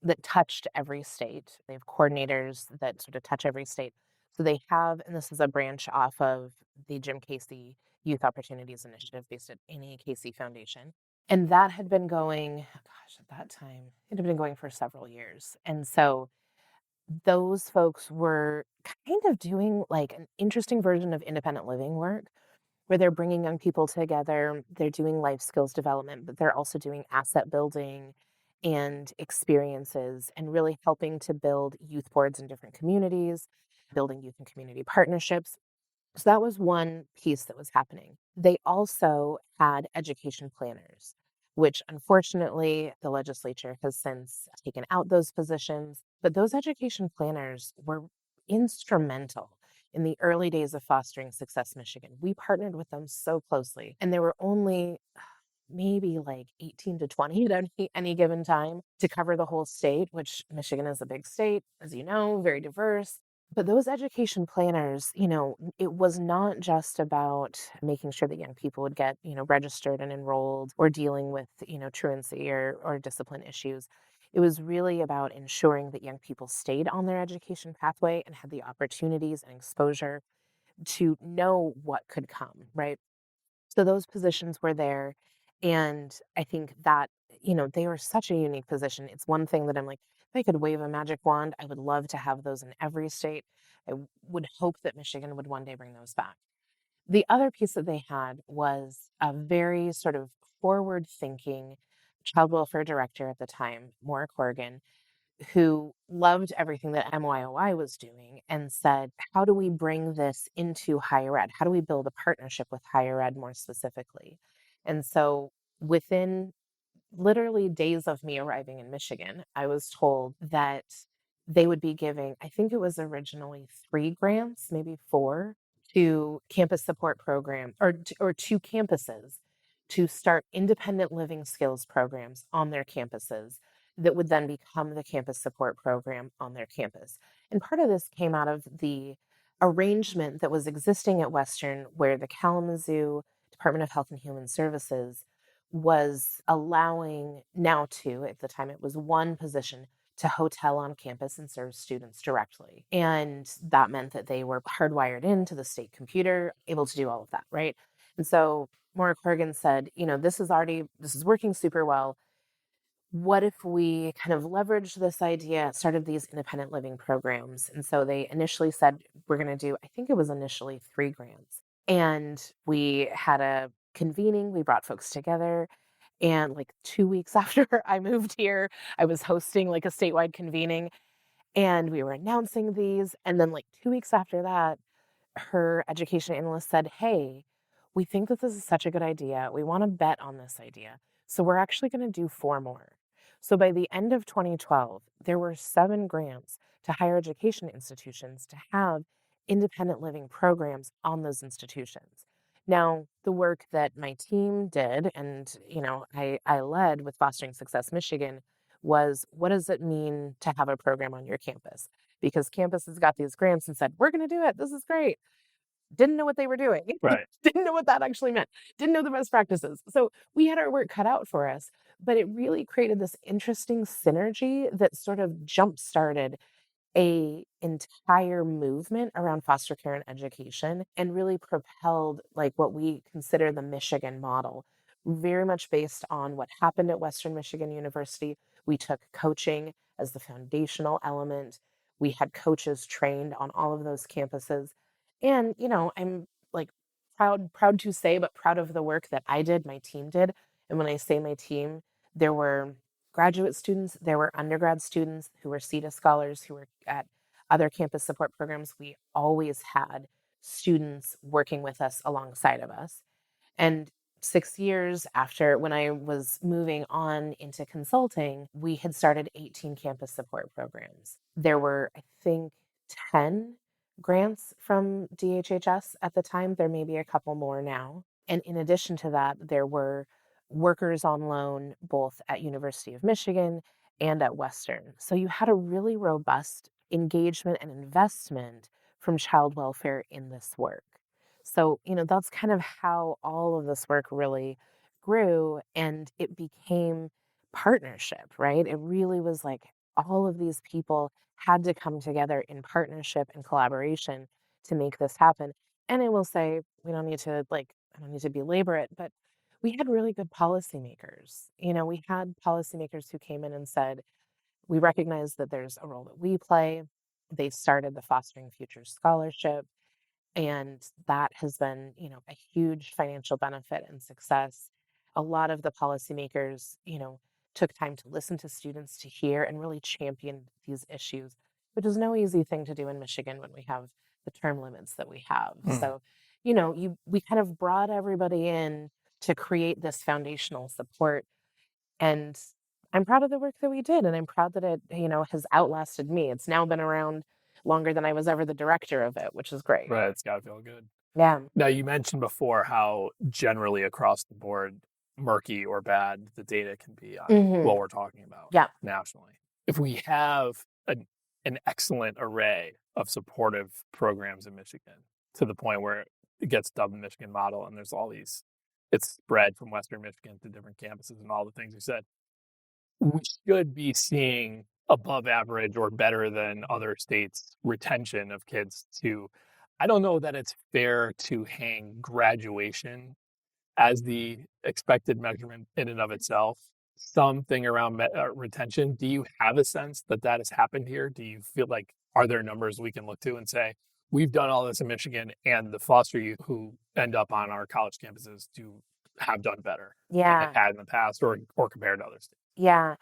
that touched every state. They have coordinators that sort of touch every state. So they have, and this is a branch off of the Jim Casey Youth Opportunities Initiative based at Annie Casey Foundation. And that had been going, gosh, at that time, it had been going for several years. And so those folks were kind of doing like an interesting version of independent living work where they're bringing young people together, they're doing life skills development, but they're also doing asset building and experiences and really helping to build youth boards in different communities, building youth and community partnerships. So that was one piece that was happening. They also had education planners, which unfortunately the legislature has since taken out those positions. But those education planners were instrumental in the early days of Fostering Success Michigan. We partnered with them so closely, and there were only maybe like 18 to 20 at any given time to cover the whole state, which Michigan is a big state, as you know, very diverse. But those education planners, it was not just about making sure that young people would get, registered and enrolled or dealing with, truancy or discipline issues. It was really about ensuring that young people stayed on their education pathway and had the opportunities and exposure to know what could come, right? So those positions were there. And I think that, they were such a unique position. It's one thing that I'm like, if I could wave a magic wand, I would love to have those in every state. Would hope that Michigan would one day bring those back. The other piece that they had was a very sort of forward thinking child welfare director at the time, Maura Corrigan, who loved everything that MYOI was doing and said, how do we bring this into higher ed? How do we build a partnership with higher ed more specifically? And so within literally days of me arriving in Michigan, I was told that they would be giving, I think it was originally 3 grants, maybe 4, to campus support program or to campuses to start independent living skills programs on their campuses that would then become the campus support program on their campus. And part of this came out of the arrangement that was existing at Western where the Kalamazoo Department of Health and Human Services was allowing now two, at the time it was one position to hotel on campus and serve students directly. And that meant that they were hardwired into the state computer, able to do all of that, right? And so Maura Corrigan said, this is working super well. What if we kind of leveraged this idea, started these independent living programs? And so they initially said, we're going to do, I think it was initially 3 grants. And we had a convening, we brought folks together. And like 2 weeks after I moved here, I was hosting like a statewide convening and we were announcing these. And then like 2 weeks after that, her education analyst said, hey, we think that this is such a good idea. We want to bet on this idea. So we're actually going to do 4 more. So by the end of 2012, there were 7 grants to higher education institutions to have independent living programs on those institutions. Now, the work that my team did and, I led with Fostering Success Michigan was what does it mean to have a program on your campus? Because campuses got these grants and said, we're going to do it. This is great. Didn't know what they were doing. Right. Didn't know what that actually meant. Didn't know the best practices. So we had our work cut out for us, but it really created this interesting synergy that sort of jump-started a entire movement around foster care and education and really propelled like what we consider the Michigan model, very much based on what happened at Western Michigan University. We took coaching as the foundational element. We had coaches trained on all of those campuses. And, I'm like proud to say, but proud of the work that I did, my team did. And when I say my team, there were graduate students, there were undergrad students who were CETA scholars who were at other campus support programs. We always had students working with us alongside of us. And 6 years after when I was moving on into consulting, we had started 18 campus support programs. There were, I think, 10 grants from DHHS at the time. There may be a couple more now. And in addition to that, there were workers on loan both at University of Michigan and at Western. So you had a really robust engagement and investment from child welfare in this work. So, that's kind of how all of this work really grew, and it became partnership, right? It really was like all of these people had to come together in partnership and collaboration to make this happen. And I will say, we don't need to I don't need to belabor it, but we had really good policymakers. We had policymakers who came in and said, we recognize that there's a role that we play. They started the Fostering Futures Scholarship, and that has been, a huge financial benefit and success. A lot of the policymakers, took time to listen to students, to hear, and really champion these issues, which is no easy thing to do in Michigan when we have the term limits that we have. So, we kind of brought everybody in to create this foundational support. And I'm proud of the work that we did, and I'm proud that it, has outlasted me. It's now been around longer than I was ever the director of it, which is great. Right. It's got to feel good. Yeah. Now, you mentioned before how generally across the board, murky or bad the data can be on what we're talking about Yeah. nationally. If we have an excellent array of supportive programs in Michigan to the point where it gets dubbed the Michigan model, and there's all these, it's spread from Western Michigan to different campuses and all the things you said, we should be seeing above average or better than other states retention of kids to, I don't know that it's fair to hang graduation as the expected measurement in and of itself, something around retention. Do you have a sense that that has happened here? Do you feel like, are there numbers we can look to and say, we've done all this in Michigan and the foster youth who end up on our college campuses have done better than Yeah. they had in the past or compared to other states? Yeah.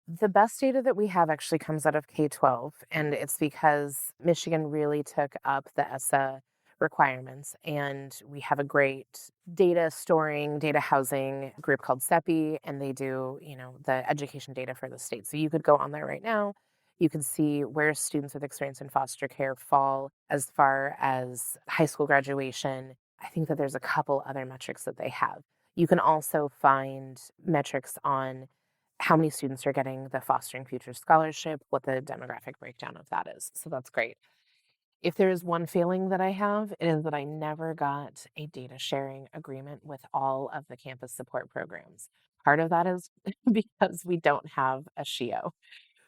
The best data that we have actually comes out of K-12, and it's because Michigan really took up the ESSA requirements, and we have a great data storing, data housing group called SEPI, and they do, the education data for the state. So you could go on there right now. You can see where students with experience in foster care fall as far as high school graduation. I think that there's a couple other metrics that they have. You can also find metrics on how many students are getting the Fostering Futures Scholarship, what the demographic breakdown of that is. So that's great. If there is one failing that I have, it is that I never got a data sharing agreement with all of the campus support programs. Part of that is because we don't have a SHIO.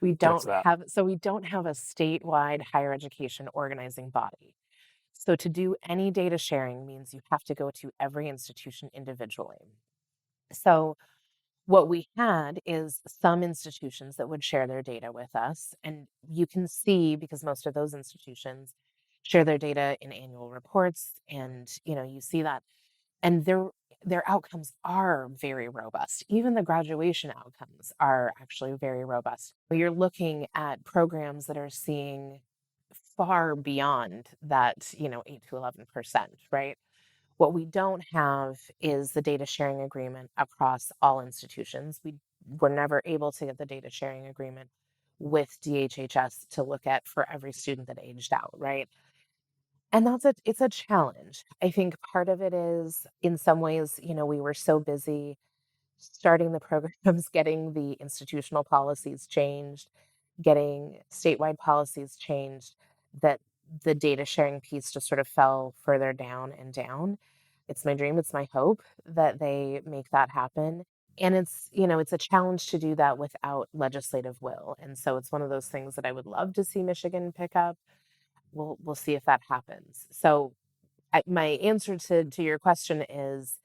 We don't have a statewide higher education organizing body. So to do any data sharing means you have to go to every institution individually. So what we had is some institutions that would share their data with us, and you can see, because most of those institutions share their data in annual reports, and you see that, and their outcomes are very robust. Even the graduation outcomes are actually very robust. You're looking at programs that are seeing far beyond that, 8 to 11%, right? What we don't have is the data sharing agreement across all institutions. We were never able to get the data sharing agreement with DHHS to look at for every student that aged out, right? And it's a challenge. I think part of it is, in some ways, we were so busy starting the programs, getting the institutional policies changed, getting statewide policies changed, that the data sharing piece just sort of fell further down and down. It's my dream, it's my hope that they make that happen. And it's a challenge to do that without legislative will. And so it's one of those things that I would love to see Michigan pick up. We'll see if that happens. So my answer to your question is,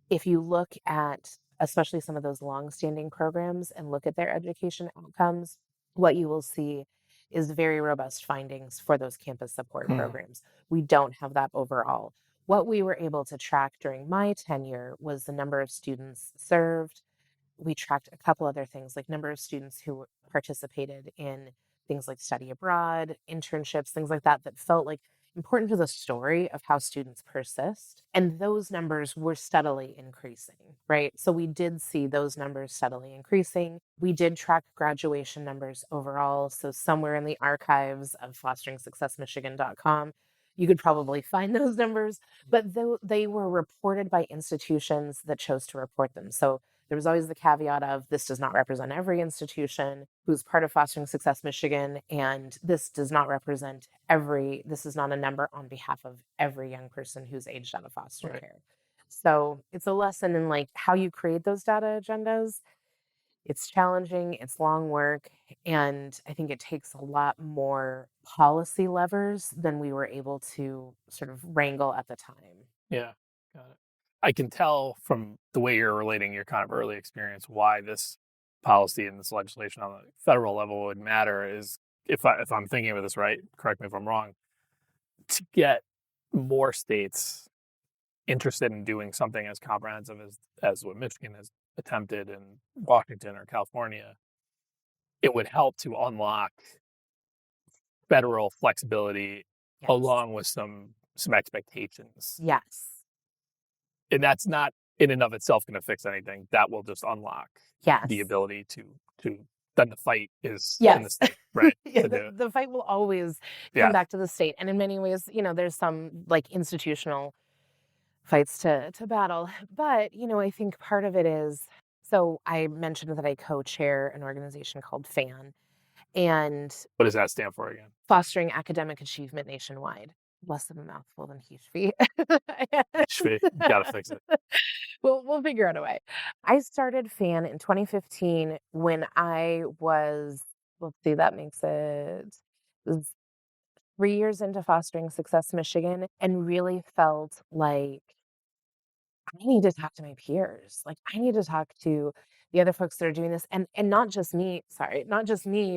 if you look at especially some of those long-standing programs and look at their education outcomes, what you will see is very robust findings for those campus support programs. We don't have that overall. What we were able to track during my tenure was the number of students served. We tracked a couple other things, like number of students who participated in things like study abroad, internships, things like that, that felt like important to the story of how students persist. And those numbers were steadily increasing, right? So we did see those numbers steadily increasing. We did track graduation numbers overall. So somewhere in the archives of fosteringsuccessmichigan.com, You could probably find those numbers, but they were reported by institutions that chose to report them. So there was always the caveat of this does not represent every institution who's part of Fostering Success Michigan, and this does not represent this is not a number on behalf of every young person who's aged out of foster care. So it's a lesson in like how you create those data agendas. It's challenging, it's long work, and I think it takes a lot more policy levers than we were able to sort of wrangle at the time. Yeah, got it. I can tell from the way you're relating your kind of early experience why this policy and this legislation on the federal level would matter is, if I'm thinking of this right, correct me if I'm wrong, to get more states interested in doing something as comprehensive as what Michigan has attempted in Washington or California, it would help to unlock federal flexibility Yes. along with some expectations. Yes. And that's not in and of itself going to fix anything. That will just unlock Yes. the ability to then the fight is Yes. in the state, right? Yeah, the fight will always come back to the state. And in many ways, there's some like institutional fights to battle. But, I think part of it is, so I mentioned that I co-chair an organization called FAN. And what does that stand for again? Fostering Academic Achievement Nationwide. Less of a mouthful than HFE. HFE, gotta fix it. We'll figure out a way. I started FAN in 2015 when I was, let's see, that makes it was 3 years into Fostering Success Michigan, and really felt like I need to talk to my peers. Like I need to talk to the other folks that are doing this, and not just me,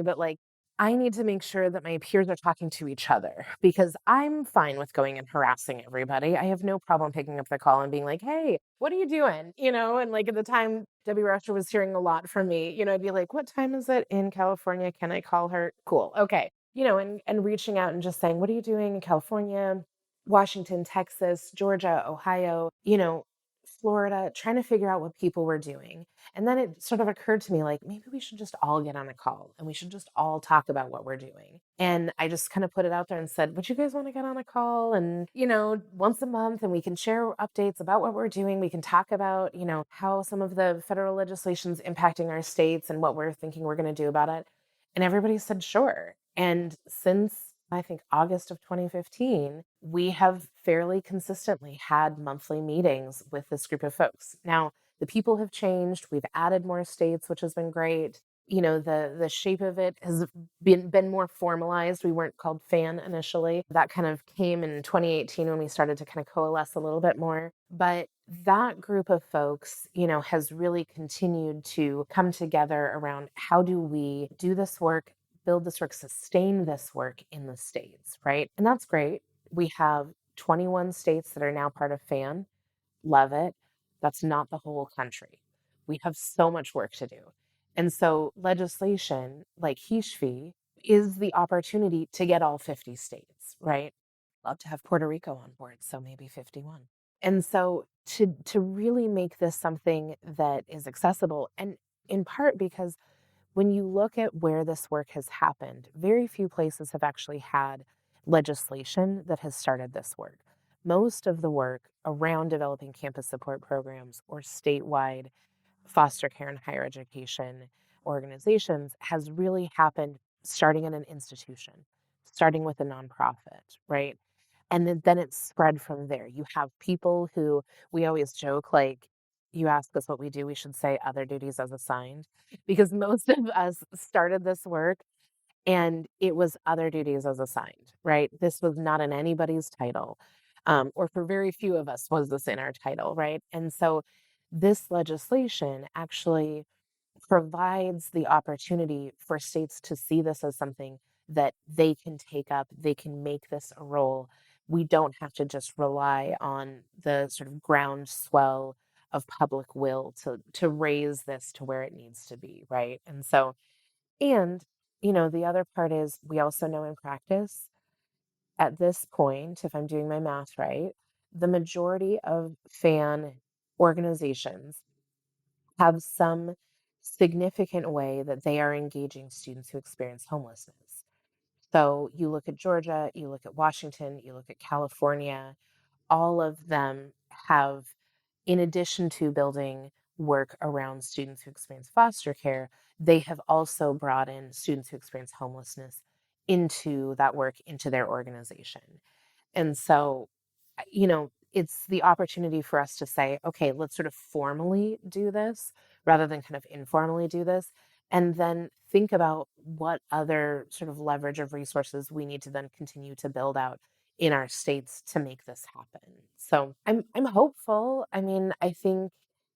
but like I need to make sure that my peers are talking to each other, because I'm fine with going and harassing everybody. I have no problem picking up the call and being like, "Hey, what are you doing?" And like at the time Debbie Rusher was hearing a lot from me, I'd be like, "What time is it in California? Can I call her?" Cool. Okay. And reaching out and just saying, "What are you doing in California, Washington, Texas, Georgia, Ohio, Florida," trying to figure out what people were doing. And then it sort of occurred to me, like, maybe we should just all get on a call and we should just all talk about what we're doing. And I just kind of put it out there and said, would you guys want to get on a call? And, once a month, and we can share updates about what we're doing. We can talk about, how some of the federal legislation's impacting our states and what we're thinking we're going to do about it. And everybody said, sure. And since I think August of 2015, we have fairly consistently had monthly meetings with this group of folks. Now, the people have changed. We've added more states, which has been great. The shape of it has been more formalized. We weren't called FAN initially. That kind of came in 2018 when we started to kind of coalesce a little bit more. But that group of folks, has really continued to come together around how do we do this work, build this work, sustain this work in the states, right? And that's great. We have 21 states that are now part of FAN. Love it. That's not the whole country. We have so much work to do. And so legislation like HFE is the opportunity to get all 50 states, right? Love to have Puerto Rico on board, so maybe 51. And so to really make this something that is accessible, and in part because when you look at where this work has happened, very few places have actually had legislation that has started this work. Most of the work around developing campus support programs or statewide foster care and higher education organizations has really happened starting in an institution, starting with a nonprofit, right? And then it's spread from there. You have people who, we always joke, like, you ask us what we do, we should say other duties as assigned, because most of us started this work and it was other duties as assigned, right? This was not in anybody's title, or for very few of us was this in our title, right? And so this legislation actually provides the opportunity for states to see this as something that they can take up, they can make this a role. We don't have to just rely on the sort of groundswell of public will to raise this to where it needs to be, right? And so, and the other part is we also know in practice at this point, if I'm doing my math right, the majority of FAN organizations have some significant way that they are engaging students who experience homelessness. So you look at Georgia, you look at Washington, you look at California, all of them have, in addition to building work around students who experience foster care, they have also brought in students who experience homelessness into that work, into their organization. And so, it's the opportunity for us to say, okay, let's sort of formally do this rather than kind of informally do this. And then think about what other sort of leverage of resources we need to then continue to build out in our states to make this happen. So I'm hopeful. I mean, I think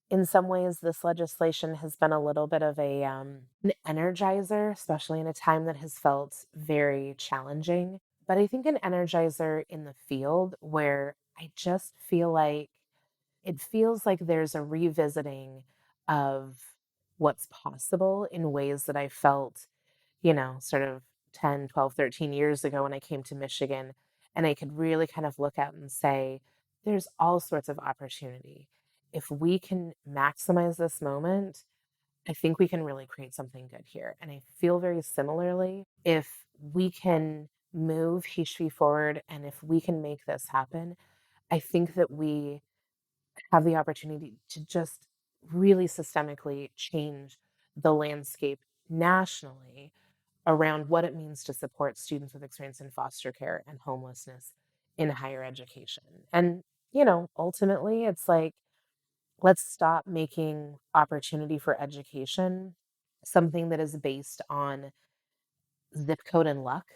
in some ways this legislation has been a little bit of an energizer, especially in a time that has felt very challenging. But I think an energizer in the field where I just feel like it feels like there's a revisiting of what's possible in ways that I felt, sort of 10, 12, 13 years ago when I came to Michigan. And I could really kind of look at and say, there's all sorts of opportunity. If we can maximize this moment, I think we can really create something good here. And I feel very similarly, if we can move Hishvi forward and if we can make this happen, I think that we have the opportunity to just really systemically change the landscape nationally around what it means to support students with experience in foster care and homelessness in higher education. And, ultimately, it's like, let's stop making opportunity for education something that is based on zip code and luck.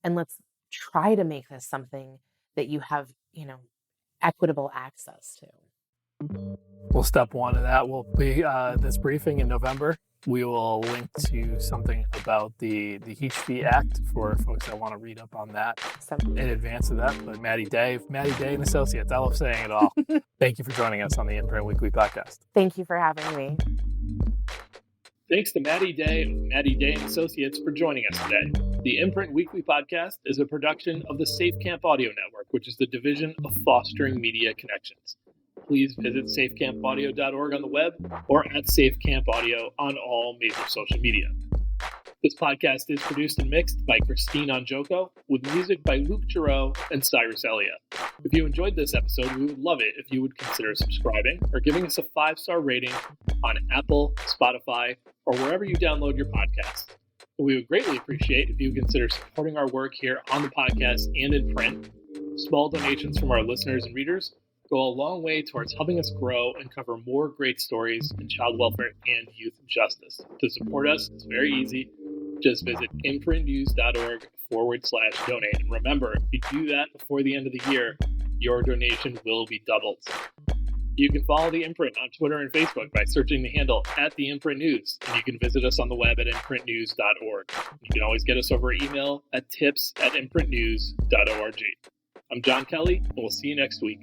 And let's try to make this something that you have, equitable access to. Well, step one of that will be this briefing in November. We will link to something about the HB Act for folks that want to read up on that in advance of that. But Maddy Day and Associates, I love saying it all. Thank you for joining us on the Imprint Weekly Podcast. Thank you for having me. Thanks to Maddy Day and Associates for joining us today. The Imprint Weekly Podcast is a production of the Safe Camp Audio Network, which is the division of Fostering Media Connections. Please visit safecampaudio.org on the web or at safecampaudio on all major social media. This podcast is produced and mixed by Christine Onjoko, with music by Luke Giroux and Cyrus Elia. If you enjoyed this episode, we would love it if you would consider subscribing or giving us a 5-star rating on Apple, Spotify, or wherever you download your podcasts. We would greatly appreciate if you would consider supporting our work here on the podcast and in print. Small donations from our listeners and readers go a long way towards helping us grow and cover more great stories in child welfare and youth justice. To support us, it's very easy. Just visit imprintnews.org/donate. And remember, if you do that before the end of the year, your donation will be doubled. You can follow The Imprint on Twitter and Facebook by searching the handle @TheImprintNews. And you can visit us on the web at imprintnews.org. You can always get us over email at tips@imprintnews.org. I'm John Kelly, and we'll see you next week.